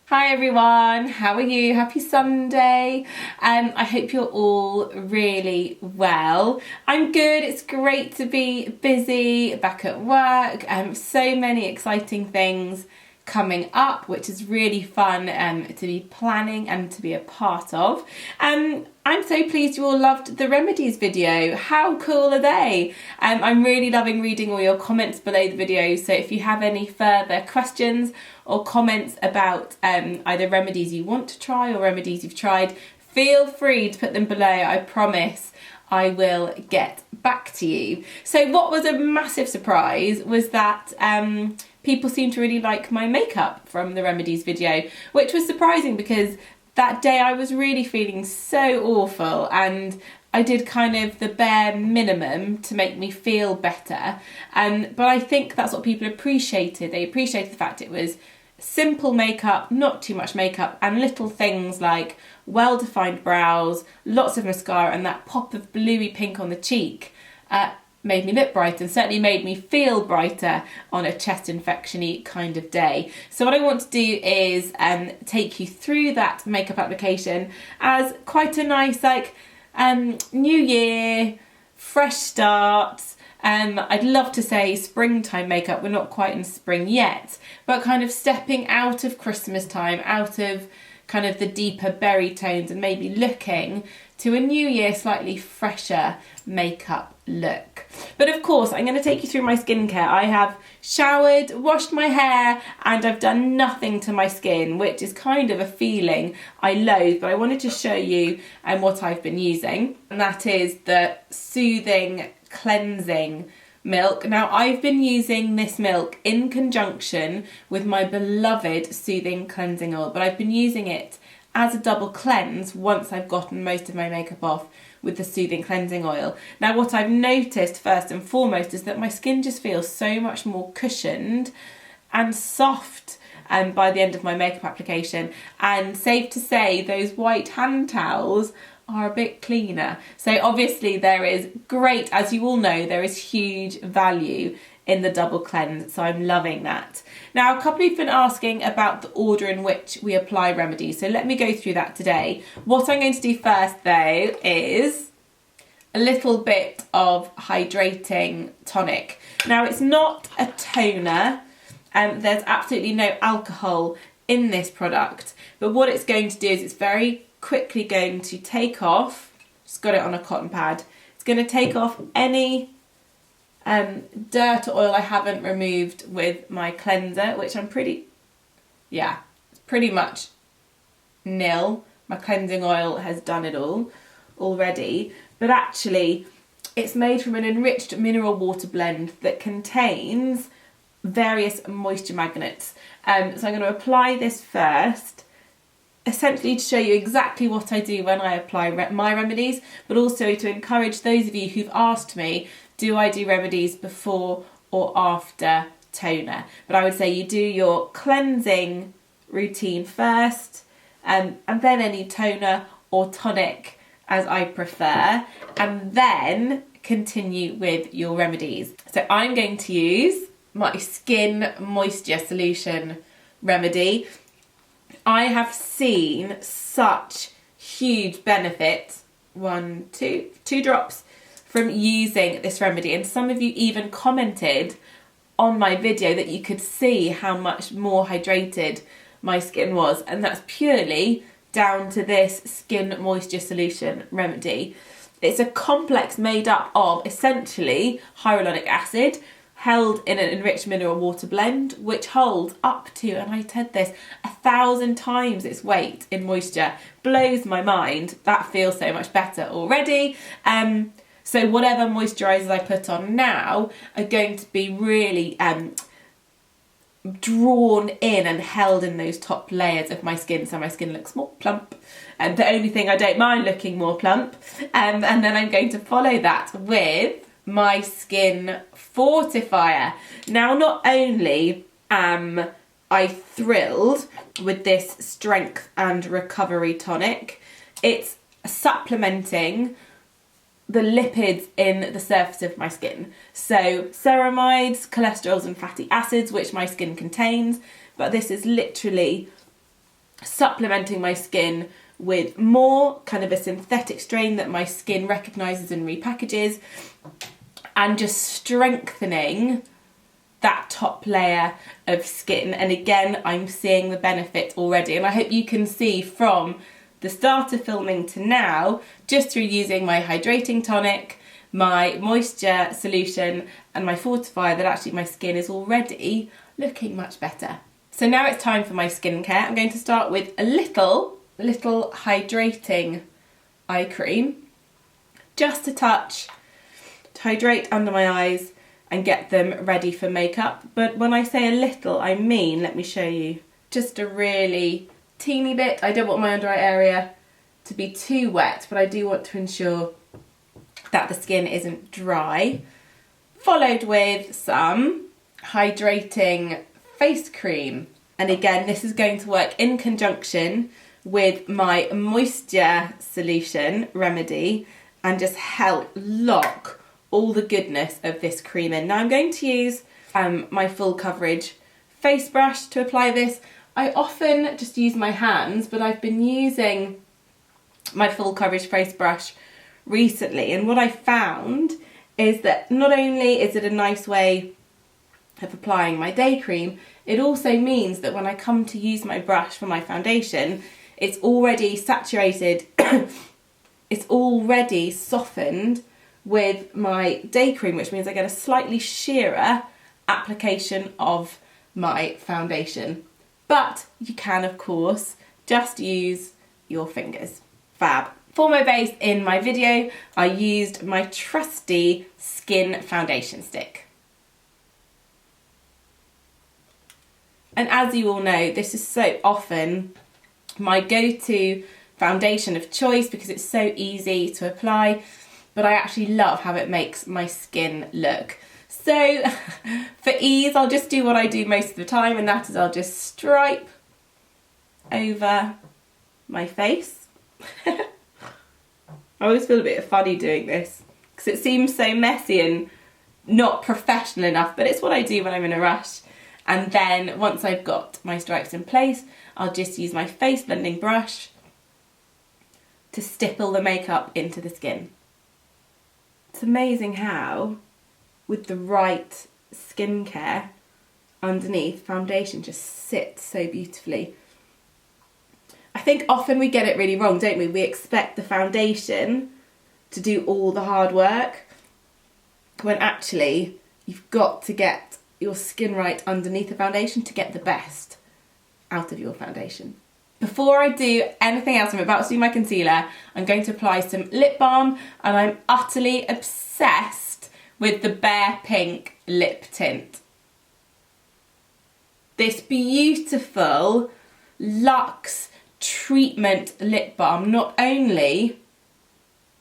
Hi everyone, how are you? Happy Sunday. I hope you're all really well. I'm good, it's great to be busy, back at work. So many exciting things coming up, which is really fun to be planning and to be a part of. I'm so pleased you all loved the Remedies video. How cool are they? I'm really loving reading all your comments below the video, so if you have any further questions or comments about either remedies you want to try or remedies you've tried, feel free to put them below. I promise I will get back to you. So what was a massive surprise was that people seemed to really like my makeup from the Remedies video, which was surprising because that day I was really feeling so awful and I did kind of the bare minimum to make me feel better. But I think that's what people appreciated. They appreciated the fact it was simple makeup, not too much makeup, and little things like well-defined brows, lots of mascara, and that pop of bluey pink on the cheek made me look brighter and certainly made me feel brighter on a chest infection-y kind of day. So what I want to do is take you through that makeup application as quite a nice new year, fresh start. I'd love to say springtime makeup, we're not quite in spring yet, but kind of stepping out of Christmas time, out of kind of the deeper berry tones and maybe looking to a new year slightly fresher makeup look. But of course I'm going to take you through my skincare. I have showered, washed my hair, and I've done nothing to my skin, which is kind of a feeling I loathe, but I wanted to show you what I've been using, and that is the Soothing Cleansing milk. Now I've been using this milk in conjunction with my beloved Soothing Cleansing Oil, but I've been using it as a double cleanse once I've gotten most of my makeup off with the Soothing Cleansing Oil. Now what I've noticed first and foremost is that my skin just feels so much more cushioned and soft by the end of my makeup application, and safe to say those white hand towels are a bit cleaner. So obviously there is great, as you all know, there is huge value in the double cleanse, so I'm loving that. Now a couple of you have been asking about the order in which we apply remedies, so let me go through that today. What I'm going to do first though is a little bit of Hydrating Tonic. Now it's not a toner, there's absolutely no alcohol in this product, but what it's going to do is it's very quickly going to take off, just got it on a cotton pad, it's going to take off any dirt or oil I haven't removed with my cleanser, which I'm pretty much nil. My cleansing oil has done it all already, but actually it's made from an enriched mineral water blend that contains various moisture magnets. So I'm going to apply this first, essentially to show you exactly what I do when I apply my remedies, but also to encourage those of you who've asked me, do I do remedies before or after toner? But I would say you do your cleansing routine first, and then any toner or tonic as I prefer, and then continue with your remedies. So I'm going to use my Skin Moisture Solution remedy. I have seen such huge benefits, two drops from using this remedy, and some of you even commented on my video that you could see how much more hydrated my skin was, and that's purely down to this Skin Moisture Solution remedy. It's a complex made up of essentially hyaluronic acid held in an enriched mineral water blend, which holds up to, and I said this, 1,000 times its weight in moisture. Blows my mind. That feels so much better already. So whatever moisturisers I put on now are going to be really drawn in and held in those top layers of my skin, so my skin looks more plump. And the only thing I don't mind looking more plump. And then I'm going to follow that with my Skin Fortifier. Now, not only am I thrilled with this strength and recovery tonic, it's supplementing the lipids in the surface of my skin. So ceramides, cholesterols and fatty acids, which my skin contains, but this is literally supplementing my skin with more, kind of a synthetic strain that my skin recognises and repackages, and just strengthening that top layer of skin. And again, I'm seeing the benefit already, and I hope you can see from the start of filming to now, just through using my hydrating tonic, my moisture solution and my fortifier, that actually my skin is already looking much better. So now it's time for my skincare. I'm going to start with a little hydrating eye cream, just a touch, to hydrate under my eyes and get them ready for makeup. But when I say a little, I mean, let me show you, just a really teeny bit. I don't want my under eye area to be too wet, but I do want to ensure that the skin isn't dry. Followed with some hydrating face cream. And again, this is going to work in conjunction with my moisture solution, Remedy, and just help lock all the goodness of this cream in. Now I'm going to use my full coverage face brush to apply this. I often just use my hands, but I've been using my full coverage face brush recently, and what I found is that not only is it a nice way of applying my day cream, it also means that when I come to use my brush for my foundation, it's already saturated, it's already softened with my day cream, which means I get a slightly sheerer application of my foundation. But you can, of course, just use your fingers. Fab. For my base in my video, I used my trusty Skin foundation stick. And as you all know, this is so often my go-to foundation of choice because it's so easy to apply, but I actually love how it makes my skin look. So for ease, I'll just do what I do most of the time, and that is I'll just stripe over my face. I always feel a bit funny doing this because it seems so messy and not professional enough, but it's what I do when I'm in a rush. And then once I've got my stripes in place, I'll just use my face blending brush to stipple the makeup into the skin. It's amazing how, with the right skincare underneath, foundation just sits so beautifully. I think often we get it really wrong, don't we? We expect the foundation to do all the hard work, when actually you've got to get your skin right underneath the foundation to get the best out of your foundation. Before I do anything else, I'm about to do my concealer, I'm going to apply some lip balm, and I'm utterly obsessed with the Bare Pink lip tint. This beautiful luxe treatment lip balm not only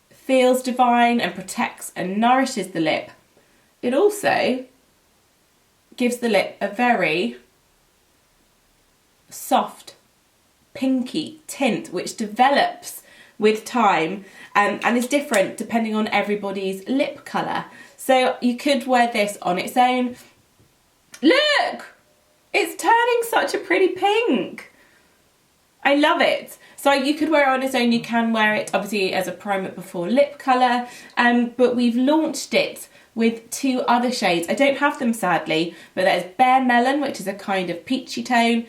feels divine and protects and nourishes the lip, it also gives the lip a very soft, pinky tint which develops with time and is different depending on everybody's lip colour. So you could wear this on its own. Look! It's turning such a pretty pink. I love it. So you could wear it on its own, you can wear it obviously as a primer before lip colour, but we've launched it with two other shades. I don't have them sadly, but there's Bare Melon, which is a kind of peachy tone,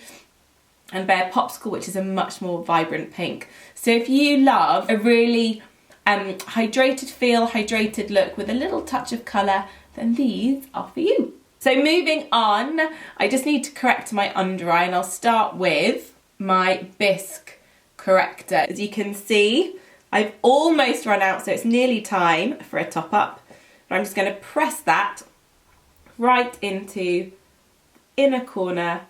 and Bare Popsicle, which is a much more vibrant pink. So if you love a really hydrated feel, hydrated look with a little touch of colour, then these are for you. So moving on, I just need to correct my under eye, and I'll start with my bisque corrector. As you can see, I've almost run out, so it's nearly time for a top up. But I'm just going to press that right into the inner corner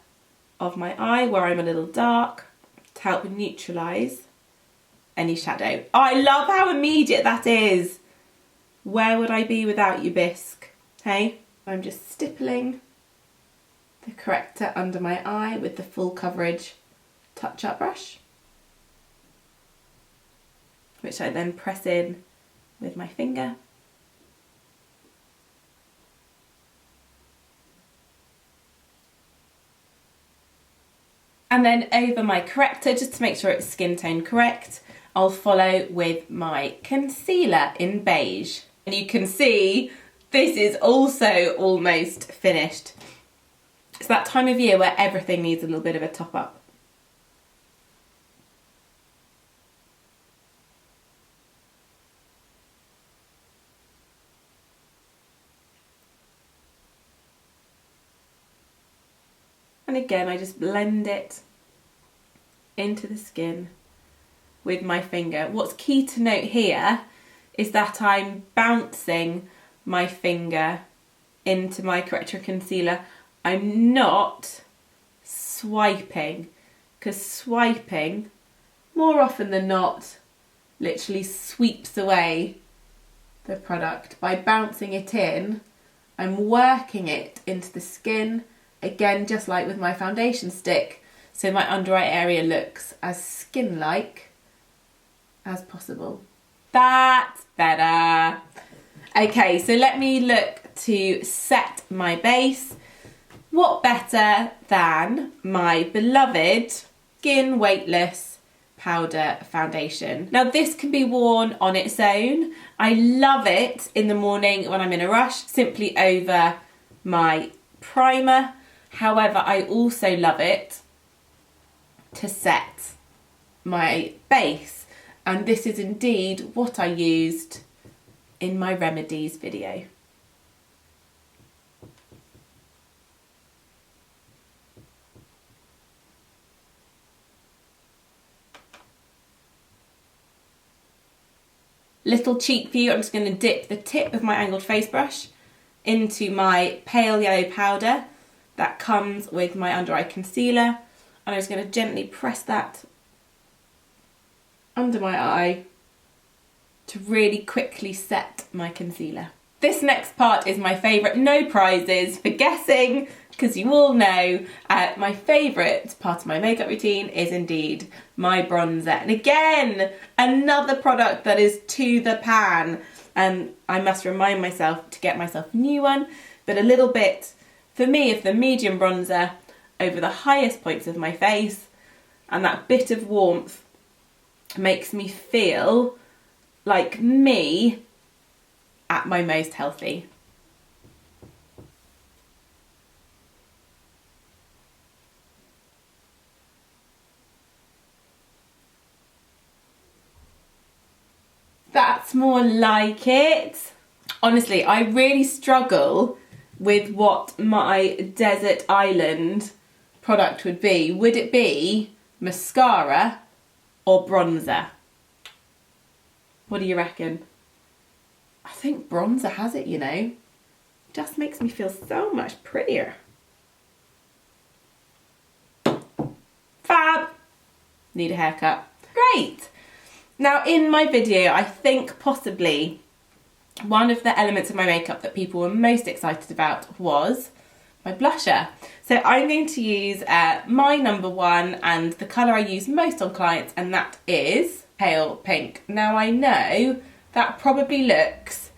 of my eye where I'm a little dark to help neutralise any shadow. Oh, I love how immediate that is. Where would I be without you, bisque? Hey? I'm just stippling the corrector under my eye with the full coverage touch-up brush, which I then press in with my finger. And then over my corrector, just to make sure it's skin tone correct, I'll follow with my concealer in beige. And you can see this is also almost finished. It's that time of year where everything needs a little bit of a top up. And again, I just blend it into the skin with my finger. What's key to note here is that I'm bouncing my finger into my corrector concealer. I'm not swiping, because swiping, more often than not, literally sweeps away the product. By bouncing it in, I'm working it into the skin, again, just like with my foundation stick, so my under eye area looks as skin-like as possible. That's better. Okay, so let me look to set my base. What better than my beloved Skin Weightless Powder Foundation. Now this can be worn on its own. I love it in the morning when I'm in a rush, simply over my primer. However, I also love it to set my base. And this is indeed what I used in my Remedies video. Little cheat for you, I'm just going to dip the tip of my angled face brush into my pale yellow powder that comes with my under eye concealer, and I'm just going to gently press that under my eye to really quickly set my concealer. This next part is my favourite, no prizes for guessing, because you all know my favourite part of my makeup routine is indeed my bronzer. And again, another product that is to the pan. And I must remind myself to get myself a new one, but a little bit, for me, of the medium bronzer over the highest points of my face, and that bit of warmth makes me feel like me at my most healthy. That's more like it. Honestly, I really struggle with what my desert island product would be. Would it be mascara or bronzer? What do you reckon? I think bronzer has it, you know. Just makes me feel so much prettier. Fab! Need a haircut. Great! Now in my video, I think possibly one of the elements of my makeup that people were most excited about was my blusher. So I'm going to use my number one and the colour I use most on clients, and that is pale pink. Now I know that probably looks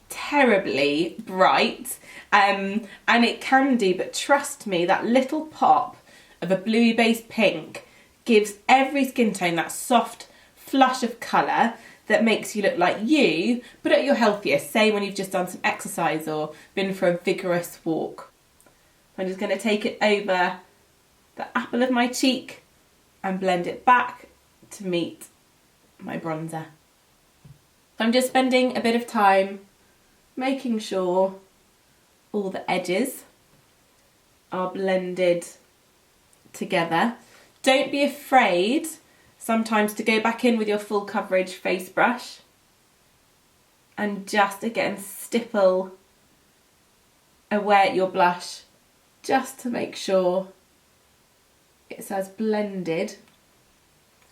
terribly bright, and it can do, but trust me, that little pop of a bluey based pink gives every skin tone that soft flush of colour that makes you look like you, but at your healthiest, say when you've just done some exercise or been for a vigorous walk. I'm just going to take it over the apple of my cheek and blend it back to meet my bronzer. I'm just spending a bit of time making sure all the edges are blended together. Don't be afraid sometimes to go back in with your full coverage face brush and just again stipple away at your blush just to make sure it's as blended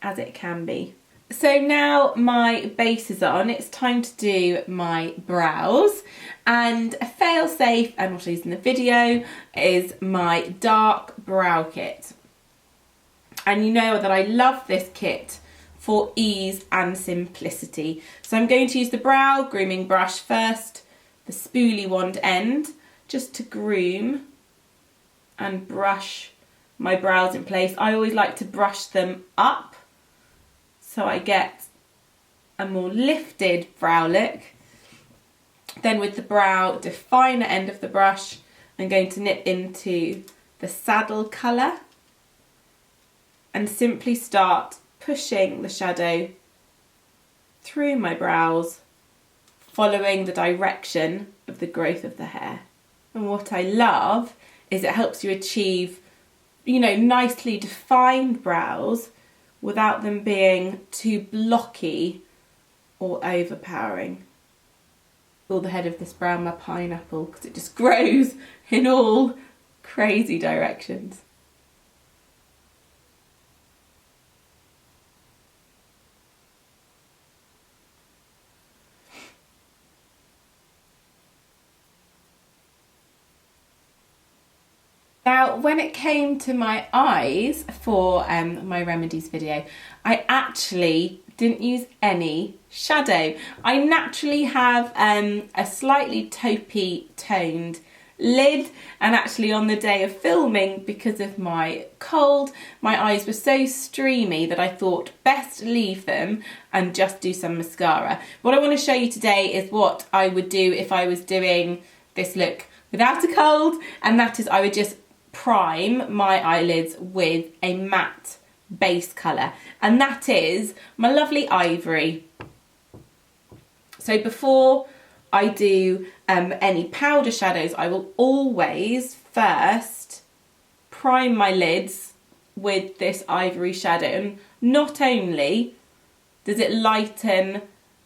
as it can be. So now my base is on, it's time to do my brows, and a fail-safe, and what I use in the video, is my dark brow kit. And you know that I love this kit for ease and simplicity. So I'm going to use the brow grooming brush first, the spoolie wand end, just to groom and brush my brows in place. I always like to brush them up so I get a more lifted brow look. Then with the brow definer end of the brush, I'm going to nip into the saddle colour and simply start pushing the shadow through my brows, following the direction of the growth of the hair. And what I love is it helps you achieve, you know, nicely defined brows without them being too blocky or overpowering. Call the head of this brow my pineapple because it just grows in all crazy directions. Now, when it came to my eyes for my Remedies video, I actually didn't use any shadow. I naturally have a slightly taupey toned lid, and actually on the day of filming, because of my cold, my eyes were so streamy that I thought best leave them and just do some mascara. What I want to show you today is what I would do if I was doing this look without a cold, and that is I would just prime my eyelids with a matte base colour, and that is my lovely ivory. So before I do any powder shadows, I will always first prime my lids with this ivory shadow, and not only does it lighten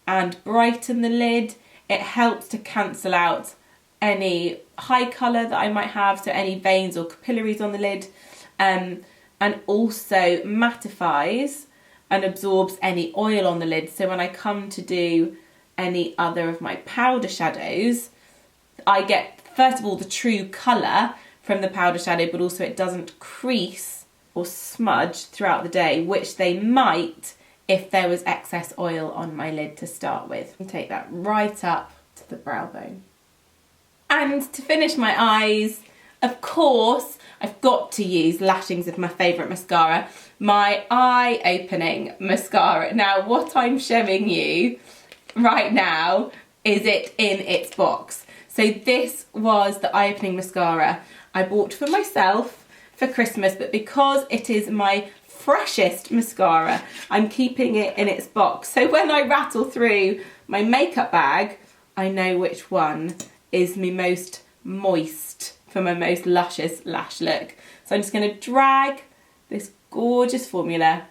and brighten the lid, it helps to cancel out any high colour that I might have, so any veins or capillaries on the lid, and also mattifies and absorbs any oil on the lid. So when I come to do any other of my powder shadows, I get, first of all, the true colour from the powder shadow, but also it doesn't crease or smudge throughout the day, which they might if there was excess oil on my lid to start with. And take that right up to the brow bone. And to finish my eyes, of course, I've got to use Lashings of my favourite mascara, my Eye Opening Mascara. Now, what I'm showing you right now is it in its box. So this was the Eye Opening Mascara I bought for myself for Christmas, but because it is my freshest mascara, I'm keeping it in its box. So when I rattle through my makeup bag, I know which one is my most moist for my most luscious lash look. So I'm just going to drag this gorgeous formula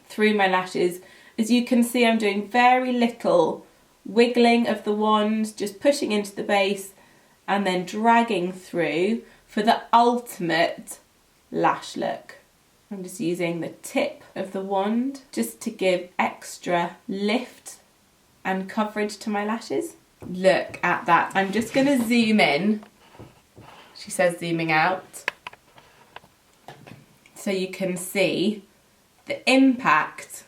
through my lashes. As you can see, I'm doing very little wiggling of the wand, just pushing into the base and then dragging through for the ultimate lash look. I'm just using the tip of the wand just to give extra lift and coverage to my lashes. Look at that. I'm just going to zoom in. She says zooming out. So you can see the impact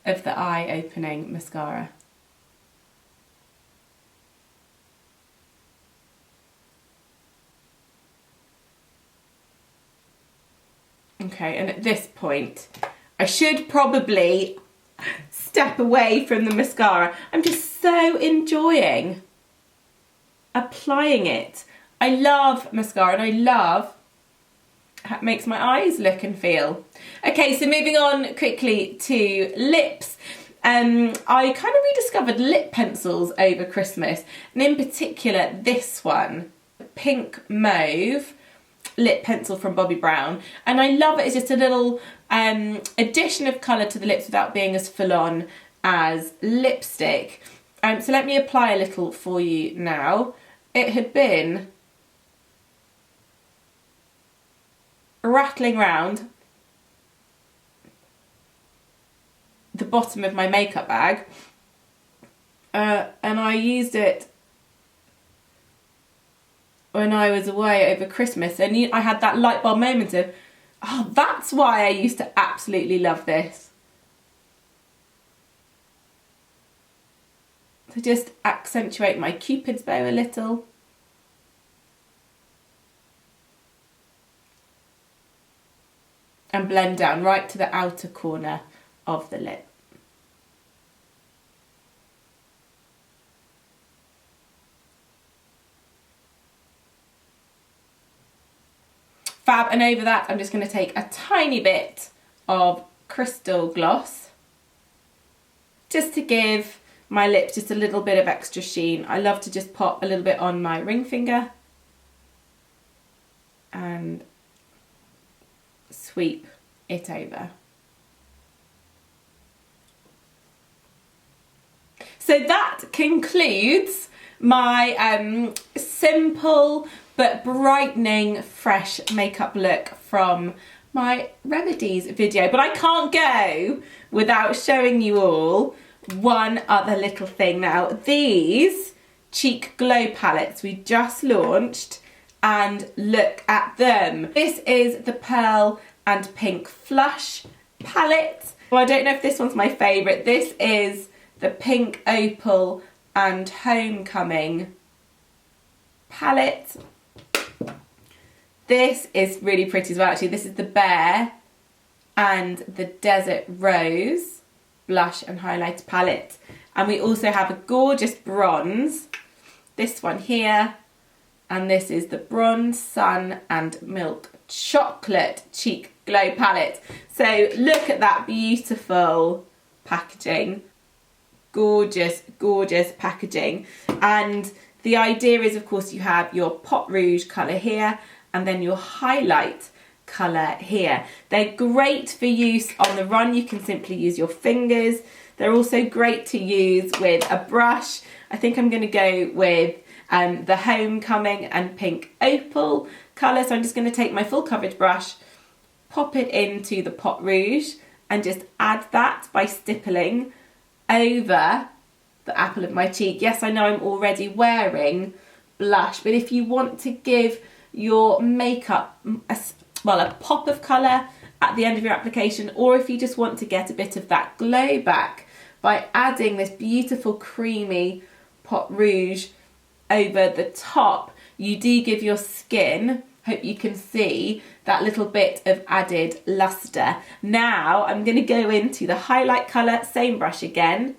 of the Eye Opening Mascara. Okay, and at this point, I should probably step away from the mascara. I'm just so enjoying applying it. I love mascara and I love how it makes my eyes look and feel. Okay, so moving on quickly to lips. I kind of rediscovered lip pencils over Christmas, and in particular this one, Pink Mauve lip pencil from Bobbi Brown, and I love it. It's just a little addition of colour to the lips without being as full on as lipstick. So let me apply a little for you now. It had been rattling around the bottom of my makeup bag, and I used it when I was away over Christmas, and I had that light bulb moment of, oh, that's why I used to absolutely love this. To just accentuate my Cupid's bow a little. and blend down right to the outer corner of the lip. Fab, and over that I'm just going to take a tiny bit of Crystal Gloss just to give my lips just a little bit of extra sheen. I love to just pop a little bit on my ring finger and sweep it over. So that concludes my simple but brightening fresh makeup look from my Remedies video. But I can't go without showing you all one other little thing. Now, these cheek glow palettes we just launched, and look at them. This is the Pearl and Pink Flush palette. Well, I don't know if this one's my favourite. This is the Pink Opal and Homecoming palette. This is really pretty as well, actually. This is the Bear and the Desert Rose blush and highlighter palette. And we also have a gorgeous bronze, this one here, and this is the Bronze Sun and Milk Chocolate Cheek Glow palette. So look at that beautiful packaging. Gorgeous, gorgeous packaging. And the idea is, of course, you have your pot rouge colour here and then your highlight colour here. They're great for use on the run. You can simply use your fingers. They're also great to use with a brush. I think I'm going to go with the Homecoming and Pink Opal colour. So I'm just going to take my full coverage brush, pop it into the pot rouge and just add that by stippling over the apple of my cheek. Yes, I know I'm already wearing blush, but if you want to give your makeup a pop of colour at the end of your application, or if you just want to get a bit of that glow back by adding this beautiful creamy pot rouge over the top, you do give your skin, hope you can see, that little bit of added luster. Now I'm going to go into the highlight colour, same brush again,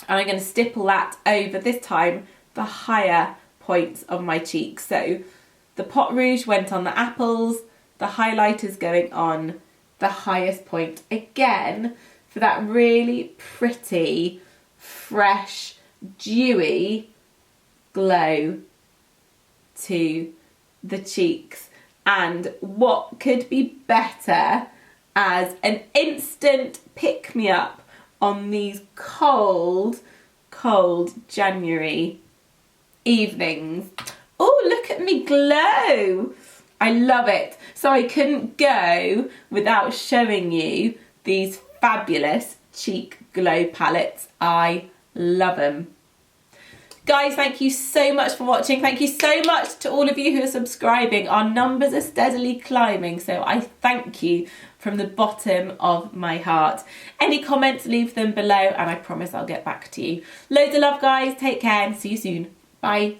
and I'm going to stipple that over, this time, the higher points of my cheeks. So the pot rouge went on the apples, the highlighter's going on the highest point. Again, for that really pretty, fresh, dewy glow to the cheeks. And what could be better as an instant pick-me-up on these cold, cold January evenings. Oh, look at me glow. I love it. So I couldn't go without showing you these fabulous cheek glow palettes. I love them. Guys, thank you so much for watching. Thank you so much to all of you who are subscribing. Our numbers are steadily climbing, so I thank you from the bottom of my heart. Any comments, leave them below, and I promise I'll get back to you. Loads of love, guys. Take care and see you soon. Bye.